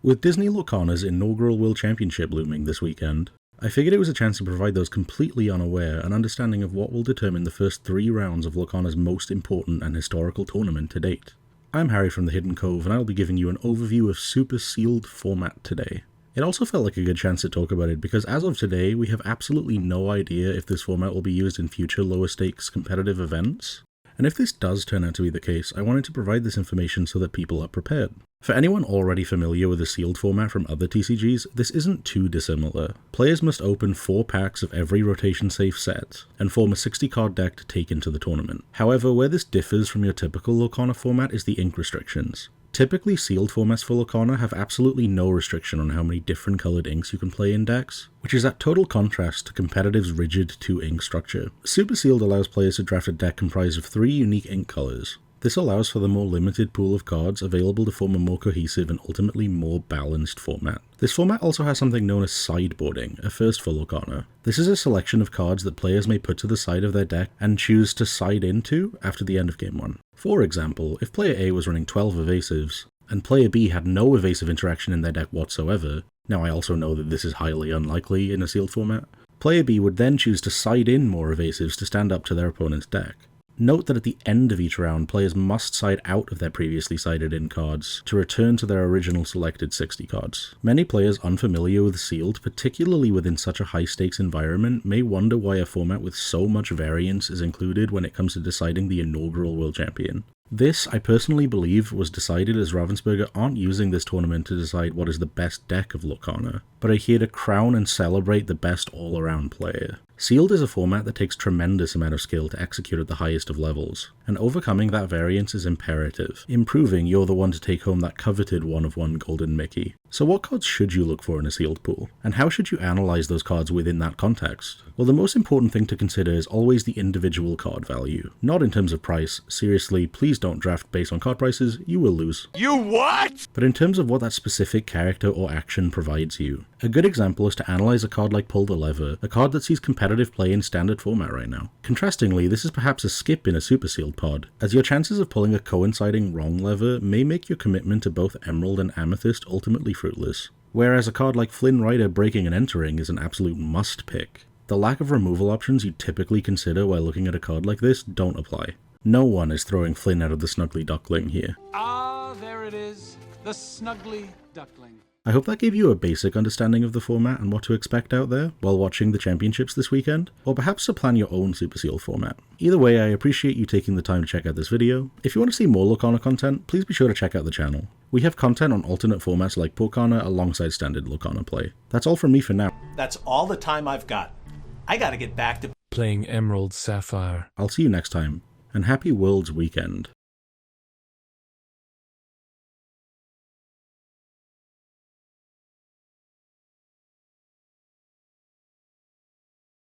With Disney Lorcana's inaugural World Championship looming this weekend, I figured it was a chance to provide those completely unaware an understanding of what will determine the first 3 rounds of Lorcana's most important and historical tournament to date. I'm Harry from the Hidden Cove, and I'll be giving you an overview of Super Sealed format today. It also felt like a good chance to talk about it because as of today, we have absolutely no idea if this format will be used in future lower stakes competitive events. And if this does turn out to be the case, I wanted to provide this information so that people are prepared. For anyone already familiar with the sealed format from other TCGs, this isn't too dissimilar. Players must open 4 packs of every rotation safe set, and form a 60 card deck to take into the tournament. However, where this differs from your typical Lorcana format is the ink restrictions. Typically, sealed formats for Lorcana have absolutely no restriction on how many different coloured inks you can play in decks, which is at total contrast to competitive's rigid 2-ink structure. Super Sealed allows players to draft a deck comprised of 3 unique ink colours. This allows for the more limited pool of cards available to form a more cohesive and ultimately more balanced format. This format also has something known as sideboarding, a first for Lorcana. This is a selection of cards that players may put to the side of their deck and choose to side into after the end of Game 1. For example, if player A was running 12 evasives, and player B had no evasive interaction in their deck whatsoever, now I also know that this is highly unlikely in a sealed format, player B would then choose to side in more evasives to stand up to their opponent's deck. Note that at the end of each round, players must side out of their previously sided in cards to return to their original selected 60 cards. Many players unfamiliar with sealed, particularly within such a high stakes environment, may wonder why a format with so much variance is included when it comes to deciding the inaugural world champion. This, I personally believe, was decided as Ravensburger aren't using this tournament to decide what is the best deck of Lorcana, but are here to crown and celebrate the best all-around player. Sealed is a format that takes tremendous amount of skill to execute at the highest of levels, and overcoming that variance is imperative, improving you're the one to take home that coveted 1-of-1 Golden Mickey. So what cards should you look for in a sealed pool? And how should you analyze those cards within that context? Well, the most important thing to consider is always the individual card value, not in terms of price. Seriously, please don't draft based on card prices, you will lose. You what? But in terms of what that specific character or action provides you. A good example is to analyze a card like Pull the Lever, a card that sees competitive play in standard format right now. Contrastingly, this is perhaps a skip in a super sealed pod, as your chances of pulling a coinciding wrong lever may make your commitment to both Emerald and Amethyst ultimately fruitless. Whereas a card like Flynn Rider Breaking and Entering is an absolute must pick. The lack of removal options you typically consider while looking at a card like this don't apply. No one is throwing Flynn out of the Snuggly Duckling here. Ah, there it is, the Snuggly Duckling. I hope that gave you a basic understanding of the format and what to expect out there while watching the championships this weekend, or perhaps to plan your own Super Sealed format. Either way, I appreciate you taking the time to check out this video. If you want to see more Lorcana content, please be sure to check out the channel. We have content on alternate formats like Lorcana alongside standard Lorcana play. That's all from me for now. That's all the time I've got. I gotta get back to playing Emerald Sapphire. I'll see you next time, and happy Worlds Weekend.